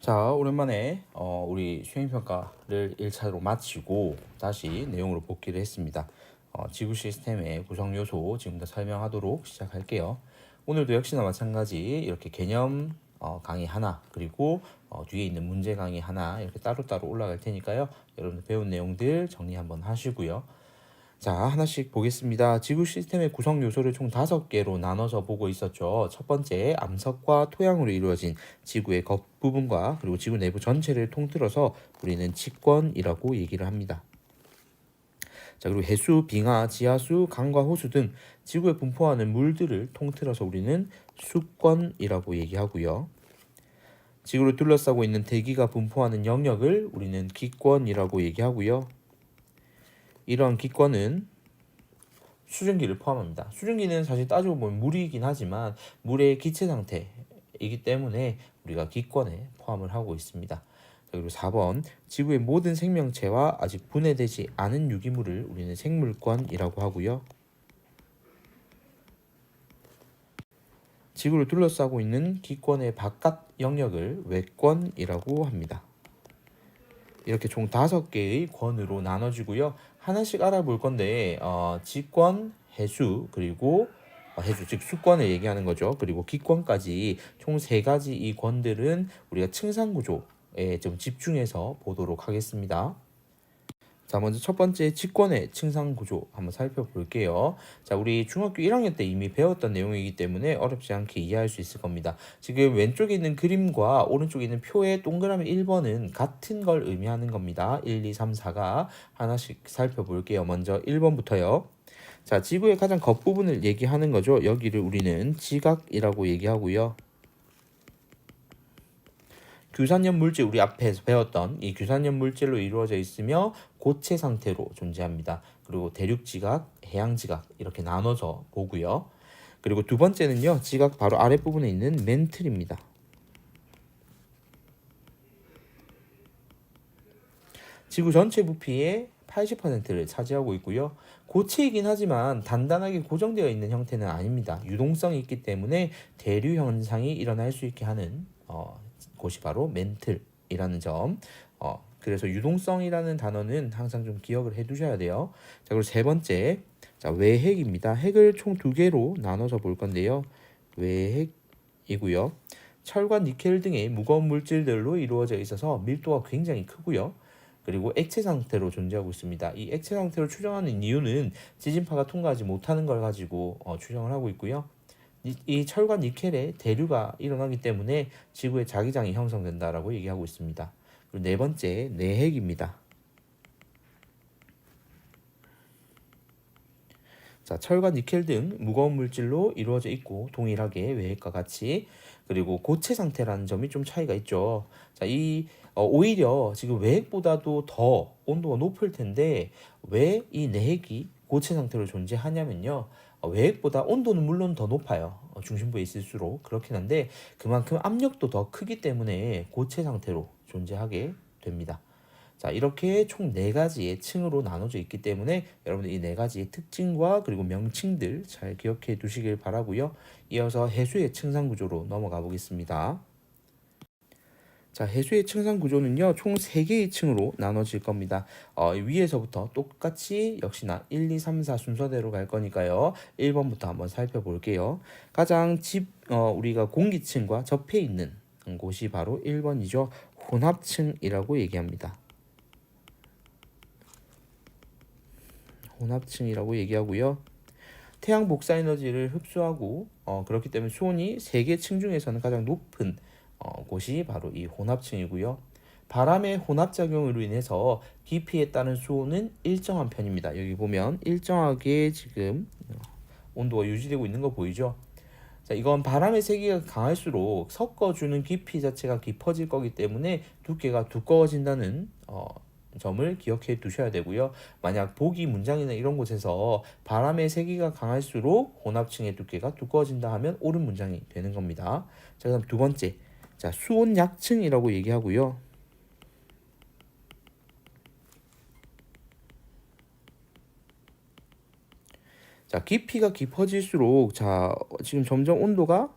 자, 오랜만에 우리 수행평가를 1차로 마치고 다시 내용으로 복귀를 했습니다. 지구 시스템의 구성 요소 지금부터 설명하도록 시작할게요. 오늘도 역시나 마찬가지 이렇게 개념 강의 하나, 그리고 뒤에 있는 문제 강의 하나 이렇게 따로따로 올라갈 테니까요. 여러분들 배운 내용들 정리 한번 하시고요. 자, 하나씩 보겠습니다. 지구 시스템의 구성 요소를 총 5개로 나눠서 보고 있었죠. 첫 번째, 암석과 토양으로 이루어진 지구의 겉부분과 그리고 지구 내부 전체를 통틀어서 우리는 직권이라고 얘기를 합니다. 자, 그리고 해수, 빙하, 지하수, 강과 호수 등 지구에 분포하는 물들을 통틀어서 우리는 수권이라고 얘기하고요. 지구를 둘러싸고 있는 대기가 분포하는 영역을 우리는 기권이라고 얘기하고요. 이런 기권은 수증기를 포함합니다. 수증기는 사실 따지고 보면 물이긴 하지만 물의 기체 상태이기 때문에 우리가 기권에 포함을 하고 있습니다. 그리고 4번, 지구의 모든 생명체와 아직 분해되지 않은 유기물을 우리는 생물권이라고 하고요. 지구를 둘러싸고 있는 기권의 바깥 영역을 외권이라고 합니다. 이렇게 총 5개의 권으로 나눠지고요. 하나씩 알아볼 건데 지권, 해수, 그리고 해수 즉 수권을 얘기하는 거죠. 그리고 기권까지 총 3가지 이 권들은 우리가 층상 구조에 좀 집중해서 보도록 하겠습니다. 자, 먼저 첫 번째 직권의 층상 구조 한번 살펴볼게요. 자, 우리 중학교 1학년 때 이미 배웠던 내용이기 때문에 어렵지 않게 이해할 수 있을 겁니다. 지금 왼쪽에 있는 그림과 오른쪽에 있는 표의 동그라미 1번은 같은 걸 의미하는 겁니다. 1, 2, 3, 4가 하나씩 살펴볼게요. 먼저 1번부터요. 자, 지구의 가장 겉부분을 얘기하는 거죠. 여기를 우리는 지각이라고 얘기하고요. 규산염 물질, 우리 앞에서 배웠던 이 규산염 물질로 이루어져 있으며 고체 상태로 존재합니다. 그리고 대륙 지각, 해양 지각 이렇게 나눠서 보고요. 그리고 두 번째는요, 지각 바로 아랫부분에 있는 멘틀입니다. 지구 전체 부피의 80%를 차지하고 있고요. 고체이긴 하지만 단단하게 고정되어 있는 형태는 아닙니다. 유동성이 있기 때문에 대류 현상이 일어날 수 있게 하는 곳이 바로 멘틀이라는 점. 그래서 유동성이라는 단어는 항상 좀 기억을 해 두셔야 돼요. 자, 그리고 세 번째, 자, 외핵입니다. 핵을 총 2개로 나눠서 볼 건데요. 외핵이고요. 철과 니켈 등의 무거운 물질들로 이루어져 있어서 밀도가 굉장히 크고요. 그리고 액체 상태로 존재하고 있습니다. 이 액체 상태로 추정하는 이유는 지진파가 통과하지 못하는 걸 가지고 추정을 하고 있고요. 이 철과 니켈의 대류가 일어나기 때문에 지구의 자기장이 형성된다라고 얘기하고 있습니다. 그리고 네 번째, 내핵입니다. 자, 철과 니켈 등 무거운 물질로 이루어져 있고 동일하게 외핵과 같이, 그리고 고체 상태라는 점이 좀 차이가 있죠. 자, 오히려 지금 외핵보다도 더 온도가 높을 텐데 왜 이 내핵이 고체 상태로 존재하냐면요. 외핵보다 온도는 물론 더 높아요. 중심부에 있을수록 그렇긴 한데 그만큼 압력도 더 크기 때문에 고체 상태로 존재하게 됩니다. 자, 이렇게 총 4가지의 층으로 나눠져 있기 때문에 여러분들 이 4가지의 특징과 그리고 명칭들 잘 기억해 두시길 바라고요. 이어서 해수의 층상 구조로 넘어가 보겠습니다. 자, 해수의 층상 구조는요, 총 3개의 층으로 나눠질 겁니다. 위에서부터 똑같이 역시나 1, 2, 3, 4 순서대로 갈 거니까요. 1번부터 한번 살펴볼게요. 가장 우리가 공기층과 접해 있는 곳이 바로 1번이죠. 혼합층이라고 얘기합니다. 혼합층이라고 얘기하고요. 태양 복사 에너지를 흡수하고 그렇기 때문에 수온이 3개 층 중에서는 가장 높은 곳이 바로 이 혼합층이고요. 바람의 혼합작용으로 인해서 깊이에 따른 수온은 일정한 편입니다. 여기 보면 일정하게 지금 온도가 유지되고 있는 거 보이죠? 자, 이건 바람의 세기가 강할수록 섞어주는 깊이 자체가 깊어질 거기 때문에 두께가 두꺼워진다는 점을 기억해 두셔야 되고요. 만약 보기 문장이나 이런 곳에서 바람의 세기가 강할수록 혼합층의 두께가 두꺼워진다 하면 옳은 문장이 되는 겁니다. 자, 그다음 두 번째, 자, 수온 약층이라고 얘기하고요. 자, 깊이가 깊어질수록 자, 지금 점점 온도가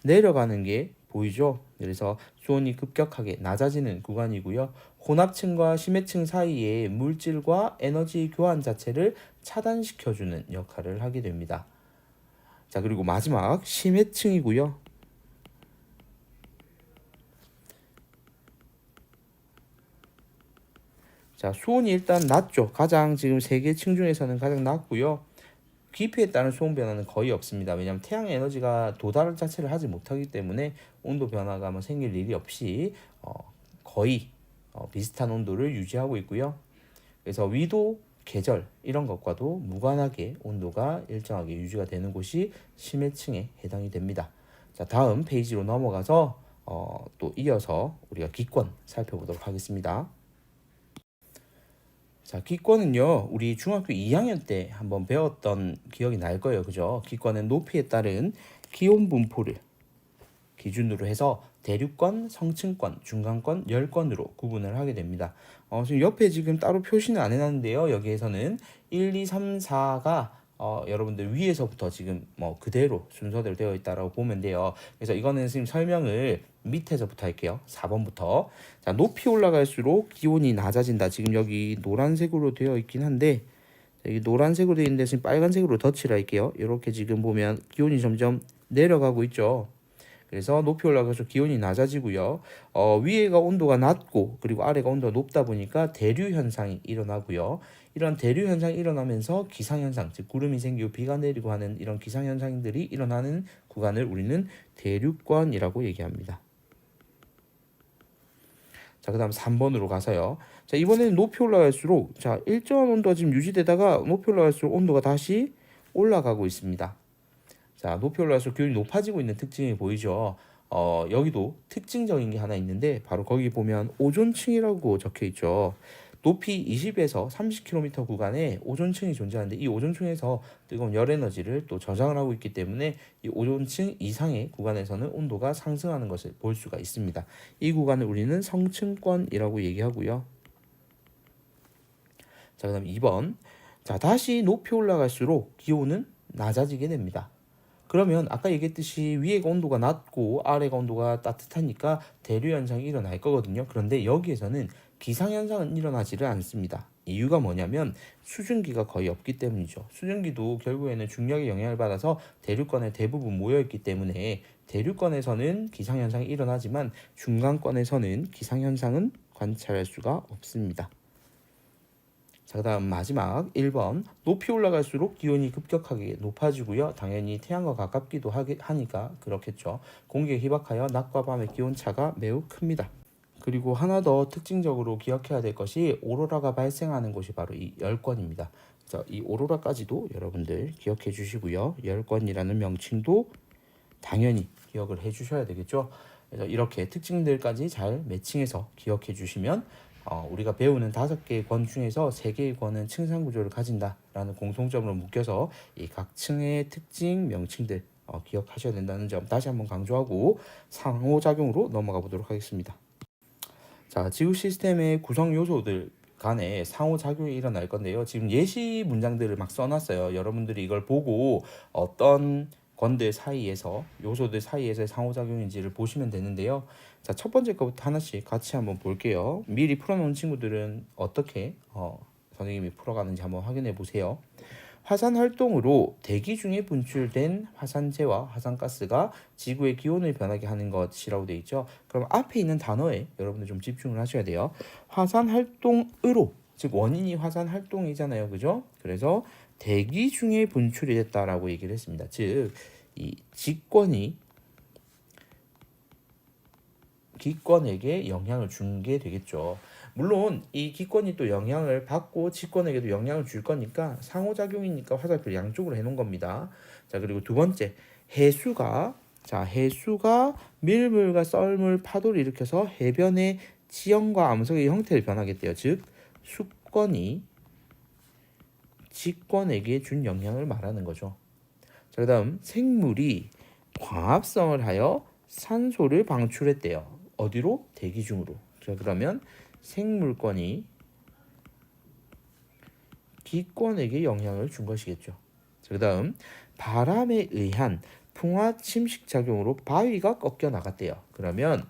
내려가는 게 보이죠? 그래서 수온이 급격하게 낮아지는 구간이고요. 혼합층과 심해층 사이의 물질과 에너지 교환 자체를 차단시켜주는 역할을 하게 됩니다. 자, 그리고 마지막 심해층이고요. 자, 수온이 일단 낮죠. 가장 지금 세 개 층 중에서는 가장 낮고요. 깊이에 따른 수온 변화는 거의 없습니다. 왜냐하면 태양 에너지가 도달 자체를 하지 못하기 때문에 온도 변화가 뭐 생길 일이 없이 거의 비슷한 온도를 유지하고 있고요. 그래서 위도, 계절 이런 것과도 무관하게 온도가 일정하게 유지가 되는 곳이 심해층에 해당이 됩니다. 자, 다음 페이지로 넘어가서 또 이어서 우리가 기권 살펴보도록 하겠습니다. 자, 기권은요, 우리 중학교 2학년 때 한번 배웠던 기억이 날 거예요. 그죠? 기권은 높이에 따른 기온 분포를 기준으로 해서 대륙권, 성층권, 중간권, 열권으로 구분을 하게 됩니다. 지금 옆에 지금 따로 표시는 안 해놨는데요. 여기에서는 1, 2, 3, 4가 여러분들 위에서부터 지금 뭐 그대로 순서대로 되어 있다라고 보면 돼요. 그래서 이거는 지금 설명을 밑에서부터 할게요. 4번부터. 자, 높이 올라갈수록 기온이 낮아진다. 지금 여기 노란색으로 되어 있긴 한데 여기 노란색으로 되어 있는데 지금 빨간색으로 덧칠을 할게요. 이렇게 지금 보면 기온이 점점 내려가고 있죠. 그래서 높이 올라가서 기온이 낮아지고요. 위에가 온도가 낮고 그리고 아래가 온도가 높다 보니까 대류 현상이 일어나고요. 이런 대류 현상이 일어나면서 기상 현상, 즉 구름이 생기고 비가 내리고 하는 이런 기상 현상들이 일어나는 구간을 우리는 대류권이라고 얘기합니다. 자, 그다음 3번으로 가서요. 자, 이번에는 높이 올라갈수록 자, 일정한 온도가 지금 유지되다가 높이 올라갈수록 온도가 다시 올라가고 있습니다. 자, 높이 올라갈수록 기온이 높아지고 있는 특징이 보이죠. 여기도 특징적인 게 하나 있는데 바로 거기 보면 오존층이라고 적혀 있죠. 높이 20에서 30km 구간에 오존층이 존재하는데 이 오존층에서 뜨거운 열 에너지를 또 저장을 하고 있기 때문에 이 오존층 이상의 구간에서는 온도가 상승하는 것을 볼 수가 있습니다. 이 구간을 우리는 성층권이라고 얘기하고요. 자, 그다음 2번. 자, 다시 높이 올라갈수록 기온은 낮아지게 됩니다. 그러면 아까 얘기했듯이 위에가 온도가 낮고 아래가 온도가 따뜻하니까 대류 현상이 일어날 거거든요. 그런데 여기에서는 기상 현상은 일어나지를 않습니다. 이유가 뭐냐면 수증기가 거의 없기 때문이죠. 수증기도 결국에는 중력의 영향을 받아서 대륙권에 대부분 모여 있기 때문에 대륙권에서는 기상 현상이 일어나지만 중간권에서는 기상 현상은 관찰할 수가 없습니다. 자, 그다음 마지막 1번. 높이 올라갈수록 기온이 급격하게 높아지고요. 당연히 태양과 가깝기도 하니까 그렇겠죠. 공기에 희박하여 낮과 밤의 기온 차가 매우 큽니다. 그리고 하나 더 특징적으로 기억해야 될 것이 오로라가 발생하는 곳이 바로 이 열권입니다. 그래서 이 오로라까지도 여러분들 기억해 주시고요. 열권이라는 명칭도 당연히 기억을 해 주셔야 되겠죠. 그래서 이렇게 특징들까지 잘 매칭해서 기억해 주시면 우리가 배우는 5개의 권 중에서 3개의 권은 층상 구조를 가진다라는 공통점으로 묶여서 이 각 층의 특징 명칭들 기억하셔야 된다는 점 다시 한번 강조하고 상호작용으로 넘어가 보도록 하겠습니다. 자, 지구 시스템의 구성 요소들 간에 상호작용이 일어날 건데요. 지금 예시 문장들을 막 써놨어요. 여러분들이 이걸 보고 어떤 권들 사이에서 요소들 사이에서의 상호작용인지를 보시면 되는데요. 자, 첫 번째 거부터 하나씩 같이 한번 볼게요. 미리 풀어놓은 친구들은 어떻게 선생님이 풀어가는지 한번 확인해 보세요. 화산 활동으로 대기 중에 분출된 화산재와 화산가스가 지구의 기온을 변하게 하는 것이라고 되어 있죠. 그럼 앞에 있는 단어에 여러분들 좀 집중을 하셔야 돼요. 화산 활동으로, 즉 원인이 화산 활동이잖아요. 그죠? 그래서 대기 중에 분출이 됐다라고 얘기를 했습니다. 즉, 이 기권에게 영향을 준 게 되겠죠. 물론 이 기권이 또 영향을 받고 지권에게도 영향을 줄 거니까 상호작용이니까 화살표를 양쪽으로 해놓은 겁니다. 자, 그리고 두 번째, 해수가 밀물과 썰물 파도를 일으켜서 해변의 지형과 암석의 형태를 변하겠대요. 즉 수권이 지권에게 준 영향을 말하는 거죠. 자, 그다음 생물이 광합성을 하여 산소를 방출했대요. 어디로? 대기 중으로. 자, 그러면 생물권이 기권에게 영향을 준 것이겠죠. 자, 그다음 바람에 의한 풍화 침식 작용으로 바위가 꺾여 나갔대요. 그러면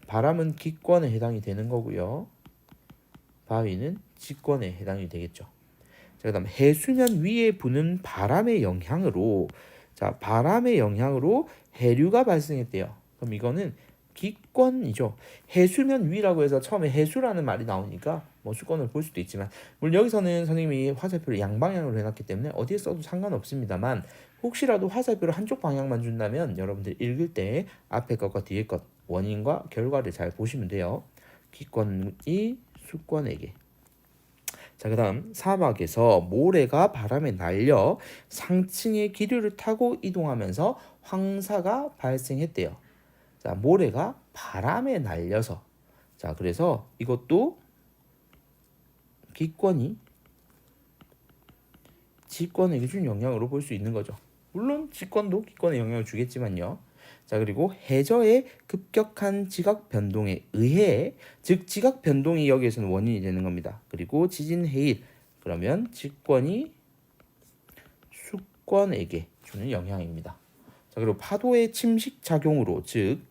바람은 기권에 해당이 되는 거고요. 바위는 직권에 해당이 되겠죠. 자, 그다음 해수면 위에 부는 바람의 영향으로 바람의 영향으로 해류가 발생했대요. 그럼 이거는 기권이죠. 해수면 위라고 해서 처음에 해수라는 말이 나오니까 뭐 수권을 볼 수도 있지만 물론 여기서는 선생님이 화살표를 양방향으로 해놨기 때문에 어디에 써도 상관없습니다만 혹시라도 화살표를 한쪽 방향만 준다면 여러분들 읽을 때 앞에 것과 뒤에 것 원인과 결과를 잘 보시면 돼요. 기권이 수권에게. 자, 그다음 사막에서 모래가 바람에 날려 상층의 기류를 타고 이동하면서 황사가 발생했대요. 자, 모래가 바람에 날려서 자, 그래서 이것도 기권이 직권에게 준 영향으로 볼 수 있는 거죠. 물론 직권도 기권에 영향을 주겠지만요. 자, 그리고 해저의 급격한 지각 변동에 의해 즉 지각 변동이 여기에서는 원인이 되는 겁니다. 그리고 지진 해일 그러면 직권이 수권에게 주는 영향입니다. 자, 그리고 파도의 침식 작용으로 즉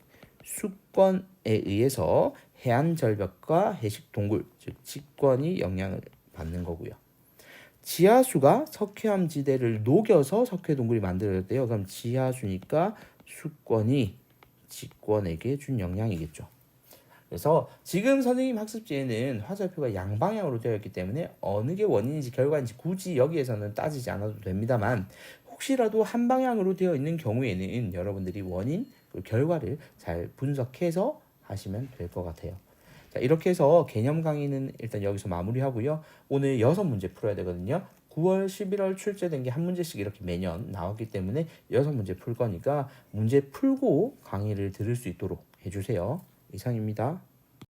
수권에 의해서 해안 절벽과 해식 동굴 즉 직권이 영향을 받는 거고요. 지하수가 석회암 지대를 녹여서 석회 동굴이 만들어졌대요. 그럼 지하수니까 수권이 직권에게 준 영향이겠죠. 그래서 지금 선생님 학습지에는 화살표가 양방향으로 되어 있기 때문에 어느 게 원인인지 결과인지 굳이 여기에서는 따지지 않아도 됩니다만 혹시라도 한 방향으로 되어 있는 경우에는 여러분들이 원인 그리고 결과를 잘 분석해서 하시면 될 것 같아요. 자, 이렇게 해서 개념 강의는 일단 여기서 마무리하고요. 오늘 6문제 풀어야 되거든요. 9월, 11월 출제된 게 한 문제씩 이렇게 매년 나왔기 때문에 6문제 풀 거니까 문제 풀고 강의를 들을 수 있도록 해주세요. 이상입니다.